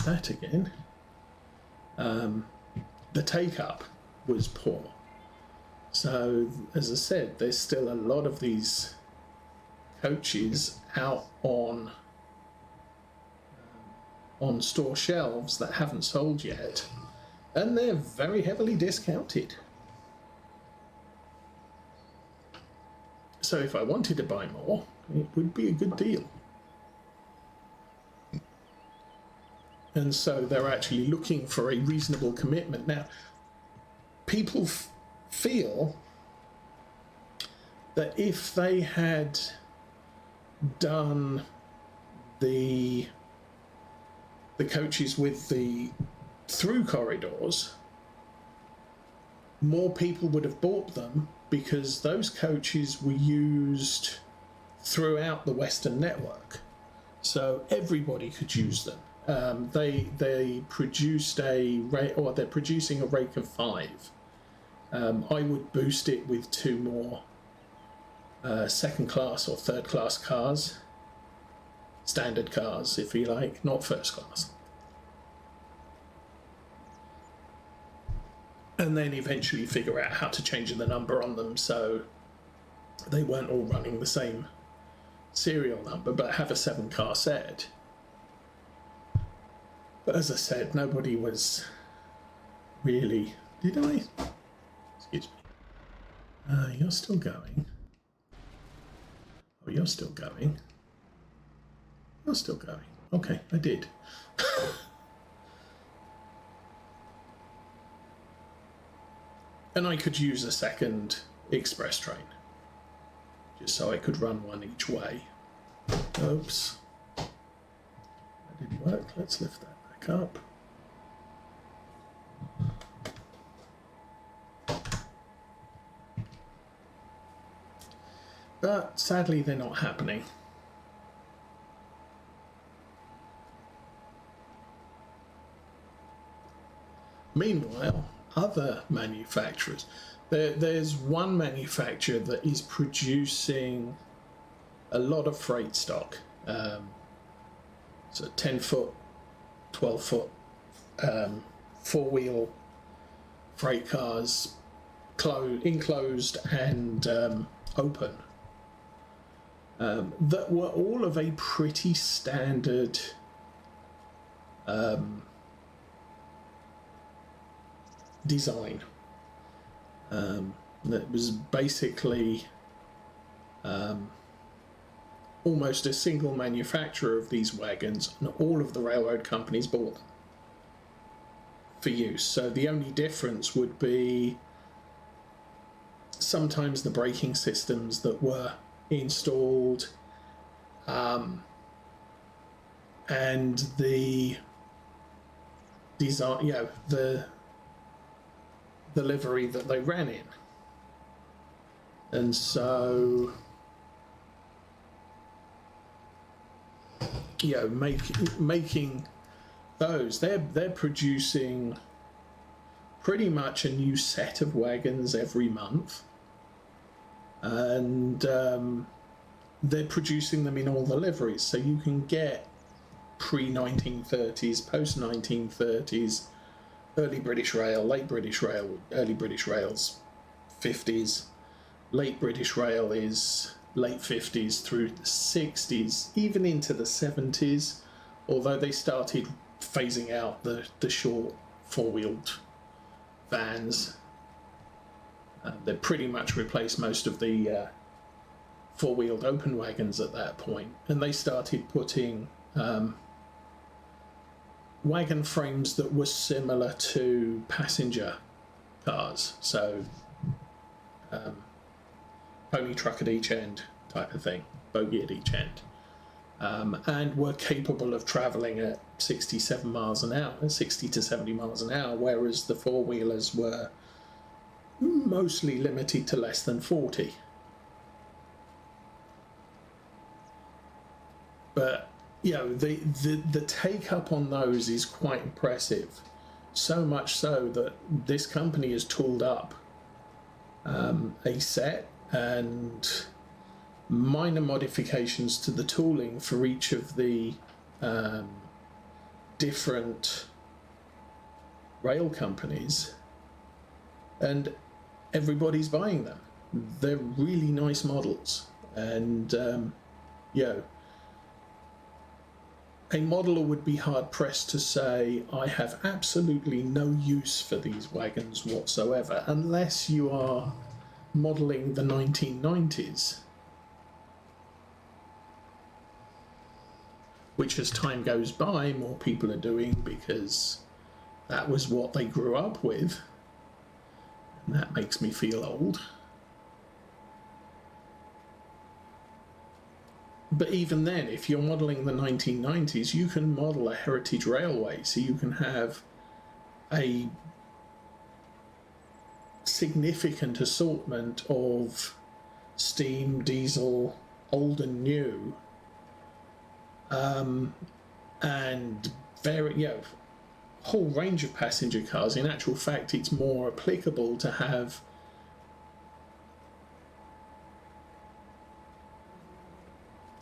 that again. The take-up was poor. So, as I said, there's still a lot of these coaches out on store shelves that haven't sold yet, and they're very heavily discounted. So if I wanted to buy more, it would be a good deal. And so they're actually looking for a reasonable commitment. Now, people feel that if they had done the coaches with the through corridors, more people would have bought them, because those coaches were used throughout the Western network, so everybody could use them. They produced they're producing a rake of 5. I would boost it with 2 more second class or third class cars, standard cars if you like, not first class, and then eventually figure out how to change the number on them so they weren't all running the same serial number, but have a 7-car set. But as I said, nobody was really... Did I? Excuse me. You're still going. Oh, you're still going. You're still going. Okay, I did. And I could use a second express train, just so I could run one each way. Oops. That didn't work. Let's lift that back up. But sadly, they're not happening. Meanwhile, other manufacturers, there's one manufacturer that is producing a lot of freight stock. So 10-foot, 12-foot, 4-wheel freight cars, enclosed and open, that were all of a pretty standard design. That was basically almost a single manufacturer of these wagons, and all of the railroad companies bought them for use. So the only difference would be sometimes the braking systems that were installed, and the design, the livery that they ran in. And so, making those, they're producing pretty much a new set of wagons every month, and they're producing them in all the liveries, so you can get pre-1930s, post-1930s, early British Rail, late British Rail, early British Rail's 50s, late British Rail is late 50s through the 60s, even into the 70s, although they started phasing out the short 4-wheeled vans. They pretty much replaced most of the 4-wheeled open wagons at that point, and they started putting wagon frames that were similar to passenger cars, so pony truck at each end type of thing, bogie at each end, and were capable of travelling at 67 miles an hour, 60 to 70 miles an hour, whereas the 4-wheelers were mostly limited to less than 40. But the take up on those is quite impressive, so much so that this company has tooled up a set and minor modifications to the tooling for each of the different rail companies, and everybody's buying them. They're really nice models, and a modeler would be hard pressed to say, I have absolutely no use for these wagons whatsoever, unless you are modeling the 1990s, which as time goes by, more people are doing, because that was what they grew up with. And that makes me feel old. But even then, if you're modelling the 1990s, you can model a heritage railway, so you can have a significant assortment of steam, diesel, old and new, and very, a whole range of passenger cars. In actual fact, it's more applicable to have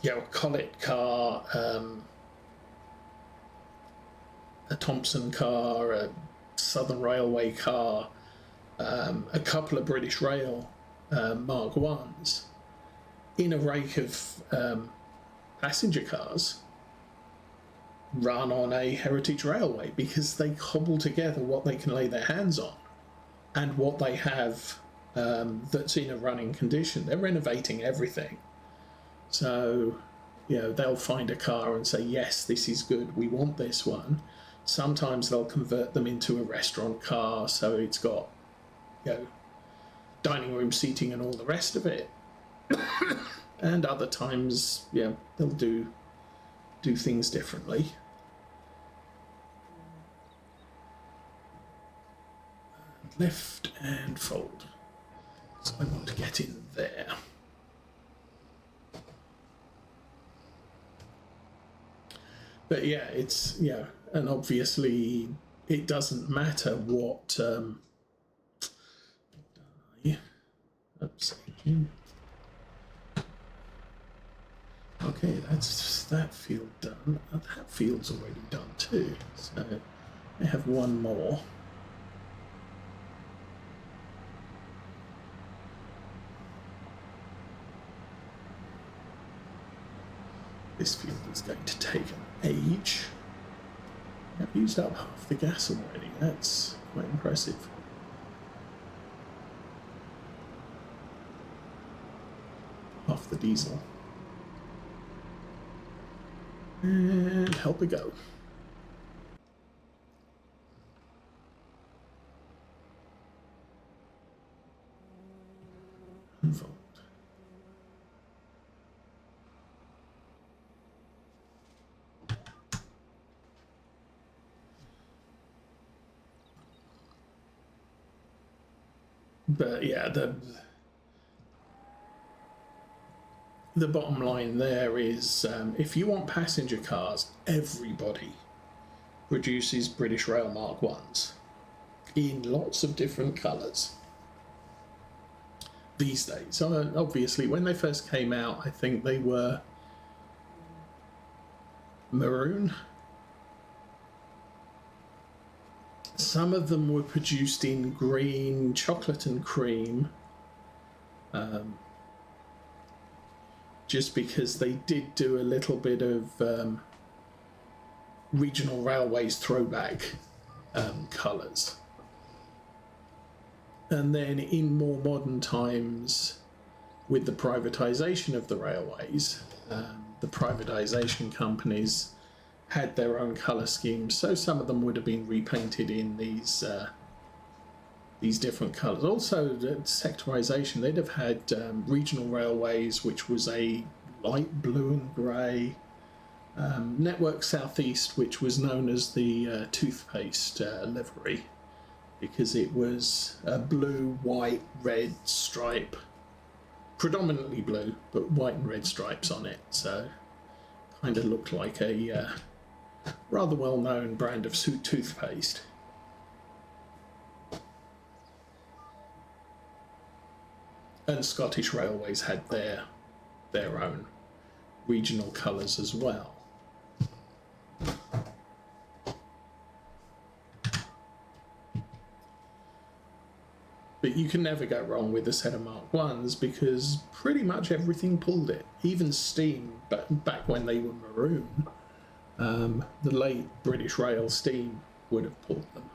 a Collet car, a Thompson car, a Southern Railway car, a couple of British Rail Mark 1s in a rake of passenger cars run on a heritage railway, because they cobble together what they can lay their hands on and what they have that's in a running condition. They're renovating everything. So, they'll find a car and say, yes, this is good, we want this one. Sometimes they'll convert them into a restaurant car, so it's got, dining room seating and all the rest of it. And other times, they'll do things differently. Lift and fold. So I want to get in there. But it's, and obviously it doesn't matter what, oops. Okay, that's that field done. That field's already done too. So I have one more. This field is going to take an age. I've used up half the gas already. That's quite impressive. Half the diesel. And help it go. Unfold. But the bottom line there is, if you want passenger cars, everybody produces British Rail Mark 1s in lots of different colours these days. Obviously, when they first came out, I think they were maroon. Some of them were produced in green, chocolate and cream, just because they did do a little bit of regional railways throwback colours. And then in more modern times, with the privatisation of the railways, the privatisation companies had their own colour schemes, so some of them would have been repainted in these different colours. Also, the sectorisation, they'd have had regional railways, which was a light blue and grey, Network Southeast, which was known as the toothpaste livery, because it was a blue, white, red stripe, predominantly blue, but white and red stripes on it, so kind of looked like a rather well-known brand of toothpaste. And Scottish Railways had their own regional colours as well. But you can never go wrong with a set of Mark 1s because pretty much everything pulled it. Even steam, back when they were maroon, the late British Rail steam would have pulled them.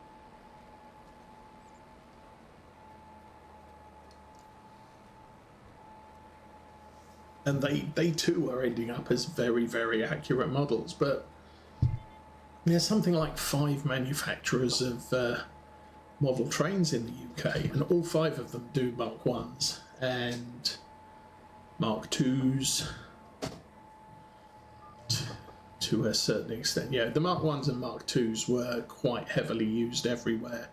And they too are ending up as very, very accurate models. But there's something like 5 manufacturers of model trains in the UK, and all 5 of them do Mark 1s and Mark 2s to a certain extent. Yeah, the Mark 1s and Mark 2s were quite heavily used everywhere.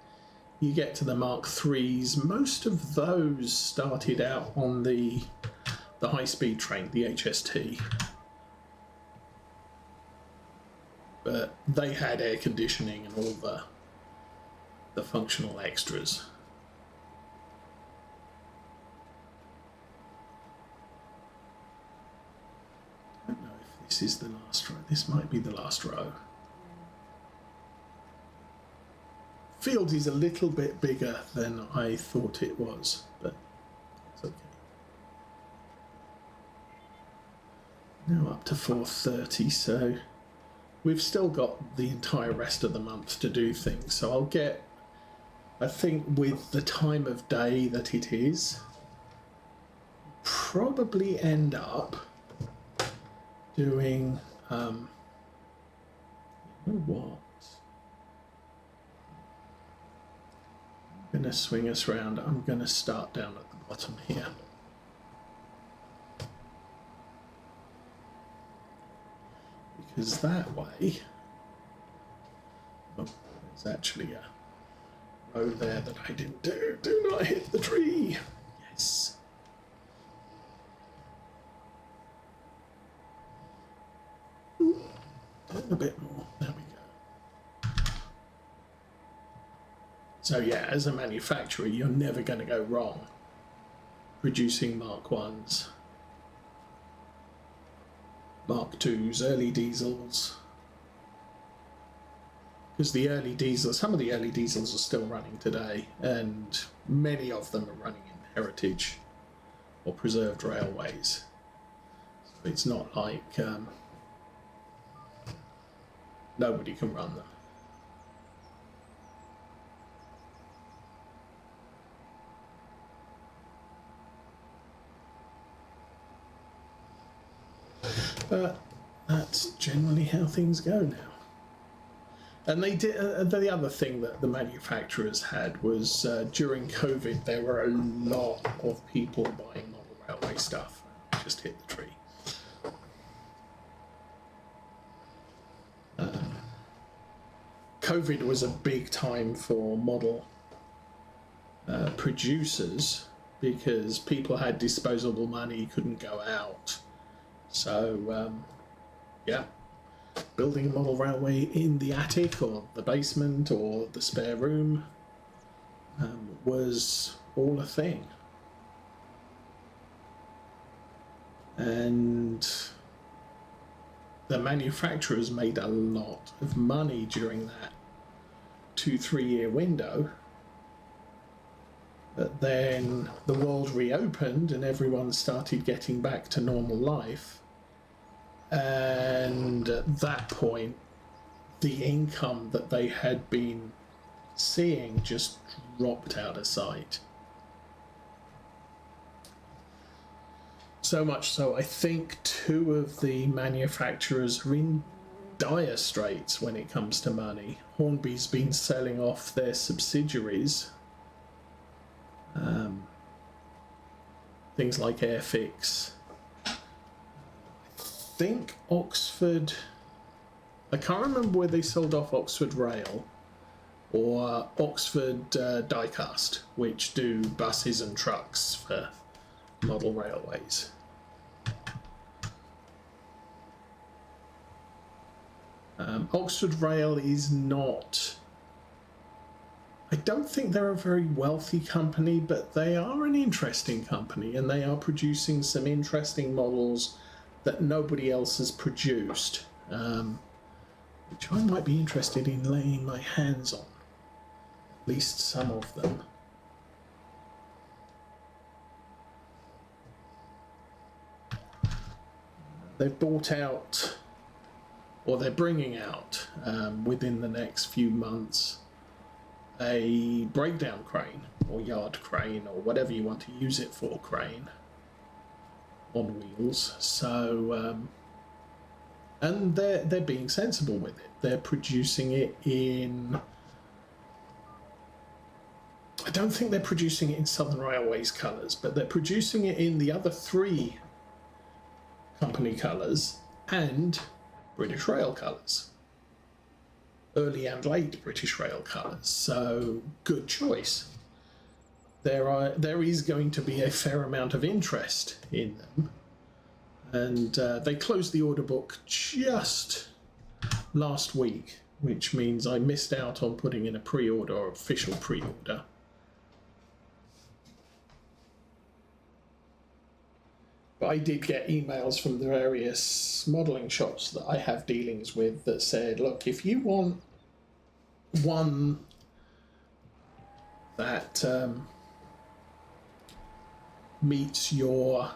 You get to the Mark 3s, most of those started out on the high-speed train, the HST. But they had air conditioning and all the functional extras. I don't know if this is the last row. This might be the last row. Field is a little bit bigger than I thought it was, but it's okay. Now up to 4:30, so we've still got the entire rest of the month to do things. So I'll get, I think with the time of day that it is, probably end up doing, you know what? I'm going to swing us around. I'm going to start down at the bottom here. Because that way, oh, there's actually a row there that I didn't do. Do not hit the tree. Yes. Ooh, a bit more. There we go. So yeah, as a manufacturer, you're never going to go wrong producing Mark 1s. Mark 2s, early diesels, because the early diesels, some of the early diesels are still running today, and many of them are running in heritage or preserved railways. So it's not like nobody can run them. But that's generally how things go now. And they did. The other thing that the manufacturers had was during COVID, there were a lot of people buying model railway stuff. Just hit the tree. COVID was a big time for model producers because people had disposable money, couldn't go out. So, yeah, building a model railway in the attic or the basement or the spare room was all a thing. And the manufacturers made a lot of money during that 2-3 year window. But then the world reopened and everyone started getting back to normal life. And at that point, the income that they had been seeing just dropped out of sight. So much so, I think 2 of the manufacturers are in dire straits when it comes to money. Hornby's been selling off their subsidiaries. Things like Airfix. I think Oxford, I can't remember where they sold off Oxford Rail or Oxford Diecast, which do buses and trucks for model railways. Oxford Rail is not, I don't think they're a very wealthy company, but they are an interesting company and they are producing some interesting models that nobody else has produced, which I might be interested in laying my hands on, at least some of them. they've bought out, or they're bringing out within the next few months, a breakdown crane or yard crane or whatever you want to use it for, crane on wheels. So and they're being sensible with it. They're producing it in, I don't think they're producing it in Southern Railways colours, but they're producing it in the other 3 company colours and British Rail colours. Early and late British Rail colours. So good choice. There is going to be a fair amount of interest in them. And they closed the order book just last week, which means I missed out on putting in a pre-order or official pre-order. But I did get emails from the various modelling shops that I have dealings with that said, look, if you want one that meets your,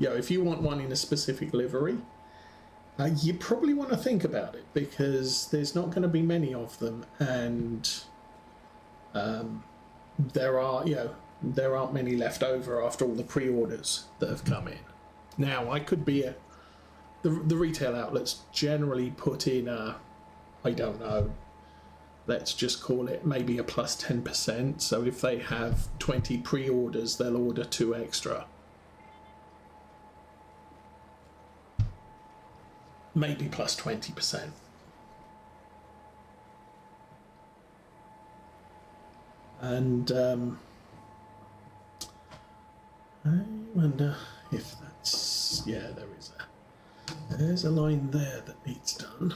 if you want one in a specific livery, you probably want to think about it, because there's not going to be many of them, and there aren't many left over after all the pre-orders that have come in. Now, I could be the retail outlets generally put in a, I don't know, let's just call it maybe a plus 10%. So if they have 20 pre-orders, they'll order 2 extra. Maybe plus 20%. And I wonder if that's, yeah, there's a line there that needs done.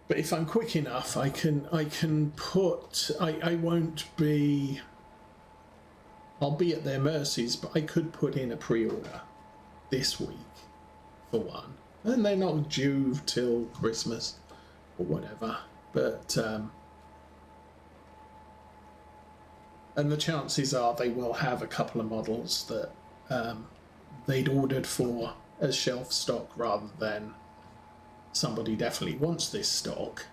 But if I'm quick enough, I can put, I won't be, I'll be at their mercies, but I could put in a pre-order this week for one. And they're not due till Christmas or whatever. But and the chances are they will have a couple of models that they'd ordered for as shelf stock, rather than somebody definitely wants this stock.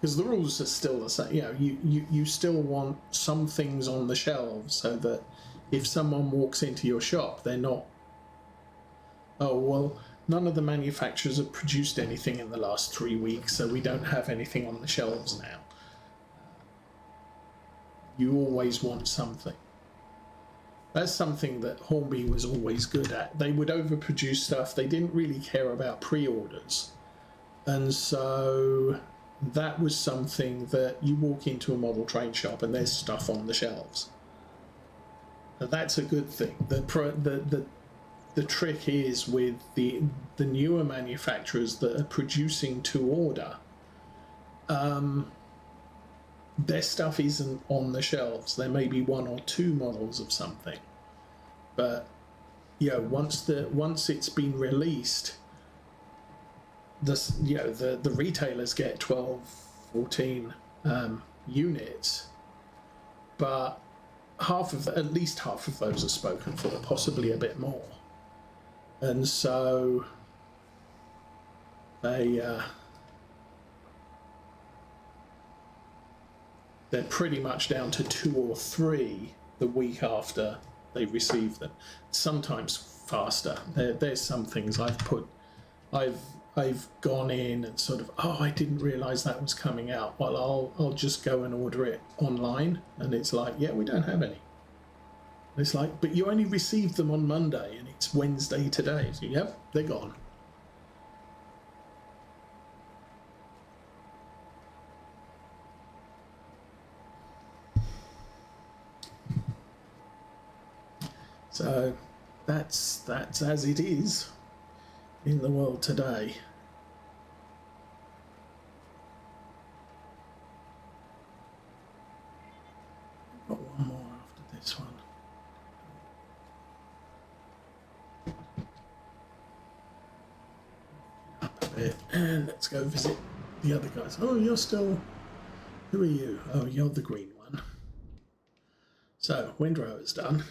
Because the rules are still the same. You still want some things on the shelves, so that if someone walks into your shop, they're not, oh, well, none of the manufacturers have produced anything in the last 3 weeks, so we don't have anything on the shelves now. You always want something. That's something that Hornby was always good at. They would overproduce stuff. They didn't really care about pre-orders. And so that was something that you walk into a model train shop and there's stuff on the shelves. Now that's a good thing. The trick is with the newer manufacturers that are producing to order, their stuff isn't on the shelves. There may be 1 or 2 models of something, but once it's been released, the retailers get 12, 14 units, but at least half of those are spoken for, possibly a bit more, and so they're pretty much down to 2 or 3 the week after they receive them. Sometimes faster. There's some things I've gone in and sort of, oh, I didn't realise that was coming out. Well, I'll just go and order it online, and it's like, yeah, we don't have any. And it's like, but you only received them on Monday, and it's Wednesday today. So, yep, they're gone. So that's as it is in the world today. Got one more after this one. Up a bit, and let's go visit the other guys. Oh, you're still Who are you? Oh, you're the green one. So, windrower's done.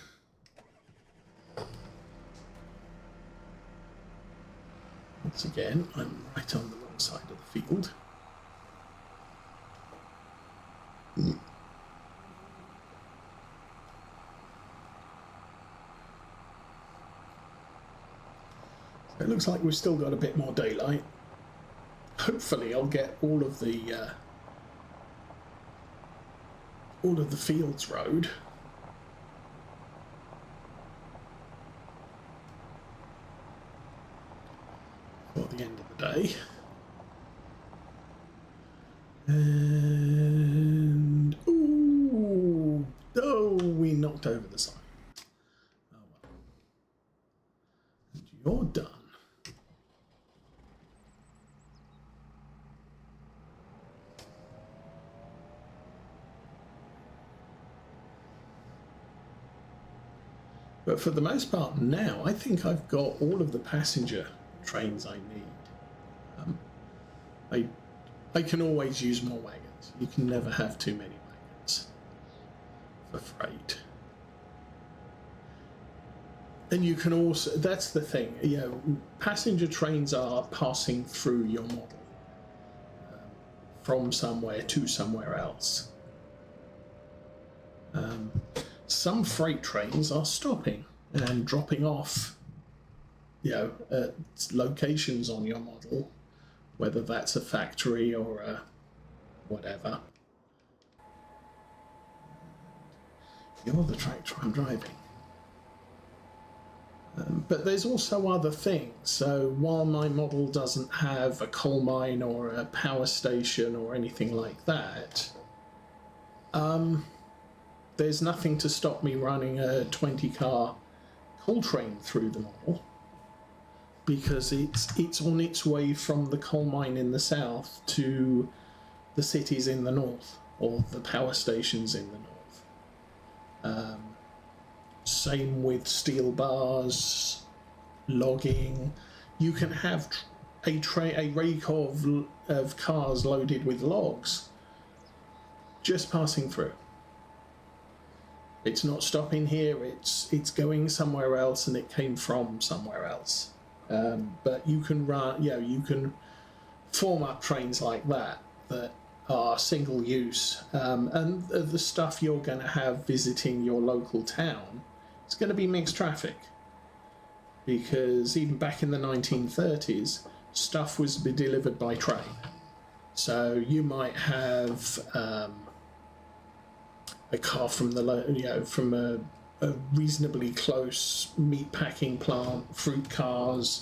Once again, I'm right on the wrong side of the field. So it looks like we've still got a bit more daylight. Hopefully I'll get all of the fields road. For the end of the day. And ooh, oh, we knocked over the sign. Oh well. And you're done. But for the most part now, I think I've got all of the passenger trains I need. I can always use more wagons. You can never have too many wagons for freight. And you can also, that's the thing, you know, passenger trains are passing through your model from somewhere to somewhere else. Some freight trains are stopping and dropping off, you know, at locations on your model, whether that's a factory or a whatever. You're the tractor I'm driving. But there's also other things. So while my model doesn't have a coal mine or a power station or anything like that, there's nothing to stop me running a 20-car coal train through the model, because it's on its way from the coal mine in the south to the cities in the north, or the power stations in the north. Same with steel bars, logging. You can have a rake of cars loaded with logs just passing through. It's not stopping here, it's going somewhere else, and it came from somewhere else. But you can run, you can form up trains like that are single use, and the stuff you're going to have visiting your local town, it's going to be mixed traffic, because even back in the 1930s, stuff was to be delivered by train. So you might have a car from from a reasonably close meat packing plant, fruit cars,